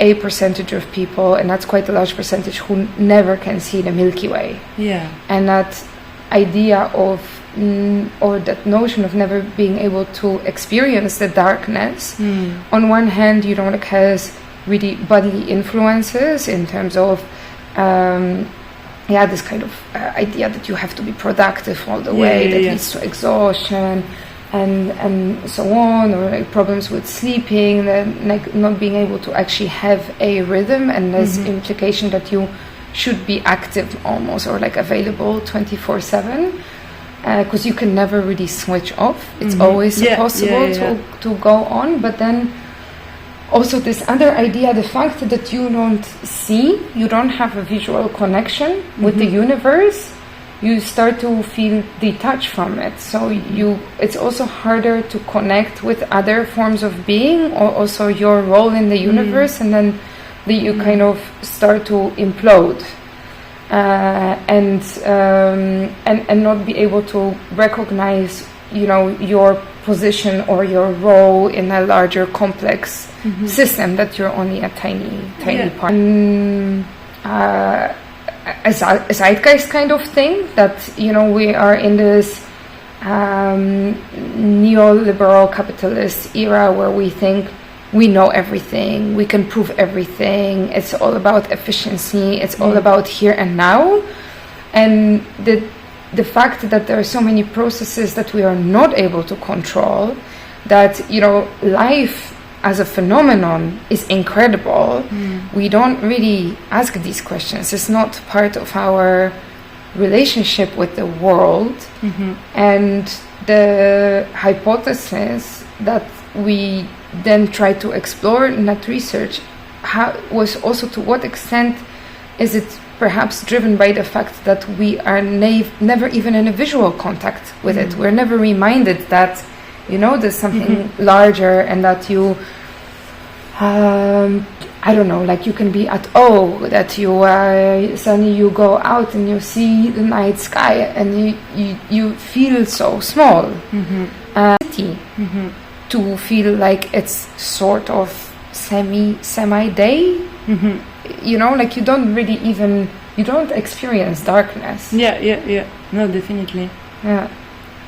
a percentage of people, and that's quite a large percentage, who never can see the Milky Way. Yeah. And that idea of, or that notion of never being able to experience the darkness, on one hand, you know, like has really bodily influences in terms of, this kind of idea that you have to be productive all the way, that leads to exhaustion, and so on, or like problems with sleeping, then like not being able to actually have a rhythm, and there's implication that you should be active almost, or like available 24/7, because you can never really switch off. It's always possible to go on, but then also this other idea, the fact that you don't see, you don't have a visual connection with the universe, you start to feel detached from it. So it's also harder to connect with other forms of being, or also your role in the universe, and then you kind of start to implode, and not be able to recognize, you know, your position or your role in a larger complex system, that you're only a tiny part. A zeitgeist kind of thing, that, you know, we are in this neoliberal capitalist era where we think we know everything, we can prove everything, it's all about efficiency, it's all about here and now, and the fact that there are so many processes that we are not able to control, that, you know, life as a phenomenon is incredible. We don't really ask these questions. It's not part of our relationship with the world. And the hypothesis that we then try to explore in that research was also, to what extent is it perhaps driven by the fact that we are never even in a visual contact with it. We're never reminded that, you know, there's something larger, and that you, I don't know, like you can be at that you suddenly you go out and you see the night sky, and you feel so small. To feel like it's sort of semi-day. You know, like you don't experience darkness. No, definitely. Yeah.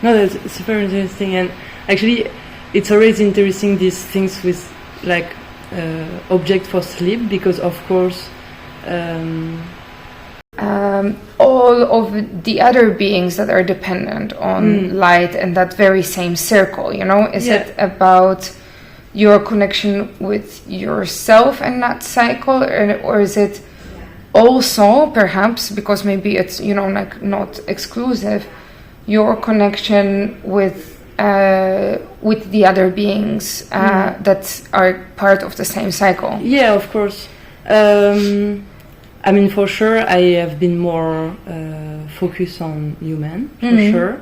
No, it's very interesting, and actually, it's always interesting, these things with like object for sleep, because of course all of the other beings that are dependent on light and that very same circle, you know, is it about your connection with yourself and that cycle, or is it also, perhaps, because maybe it's, you know, like not exclusive, your connection with the other beings that are part of the same cycle? Yeah, of course. I mean, for sure, I have been more focused on human, for sure.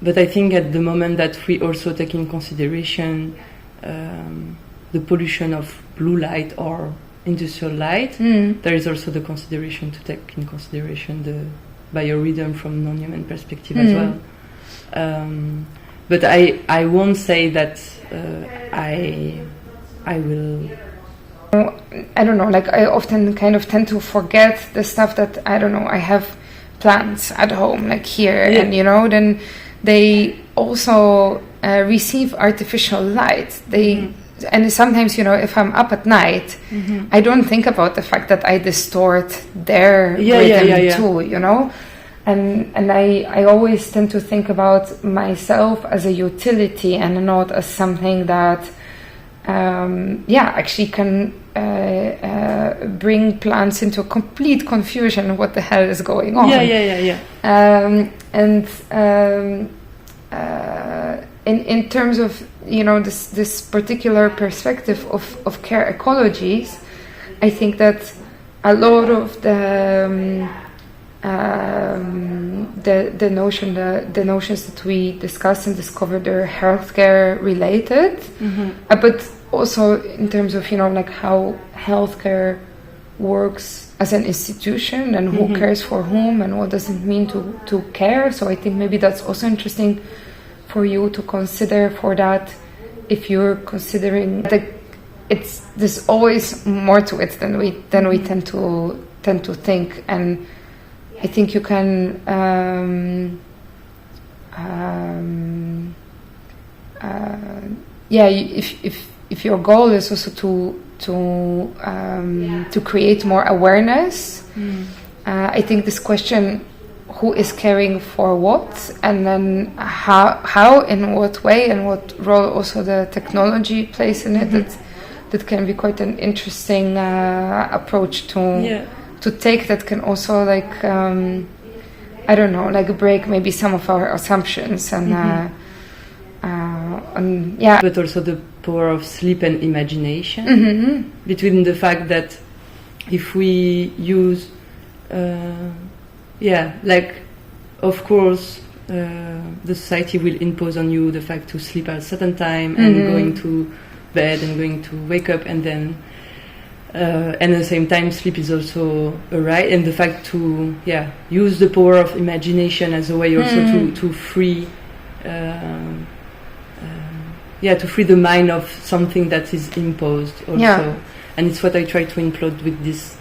But I think at the moment that we also take in consideration the pollution of blue light or industrial light, there is also the consideration to take in consideration the biorhythm from non-human perspective as well. But I won't say that I will. I don't know, like I often kind of tend to forget the stuff that, I don't know, I have plants at home, like here, and you know, then they also receive artificial light. And sometimes, you know, if I'm up at night, I don't think about the fact that I distort their rhythm too, you know. And I always tend to think about myself as a utility and not as something that actually can bring plants into a complete confusion of what the hell is going on. In terms of, you know, this particular perspective of care ecologies, I think that a lot of the notions that we discuss and discover, they're healthcare related, but also in terms of, you know, like how healthcare works as an institution, and who cares for whom, and what does it mean to care. So I think maybe that's also interesting for you to consider, for that, if you're considering that it's there's always more to it than we tend to think, and I think you can if your goal is also to create more awareness, I think this question, who is caring for what, and then how in what way and what role also the technology plays in it, that can be quite an interesting approach to take, that can also like I don't know, like break maybe some of our assumptions and but also the power of sleep and imagination, between the fact that if we use like, of course, the society will impose on you the fact to sleep at a certain time and going to bed and going to wake up, and then and at the same time sleep is also a right, and the fact to use the power of imagination as a way also to free to free the mind of something that is imposed also. And it's what I try to implode with this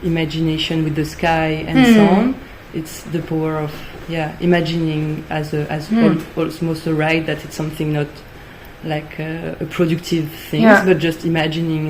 imagination with the sky and so on. It's the power of imagining as almost a right, that it's something not like a productive thing, but just imagining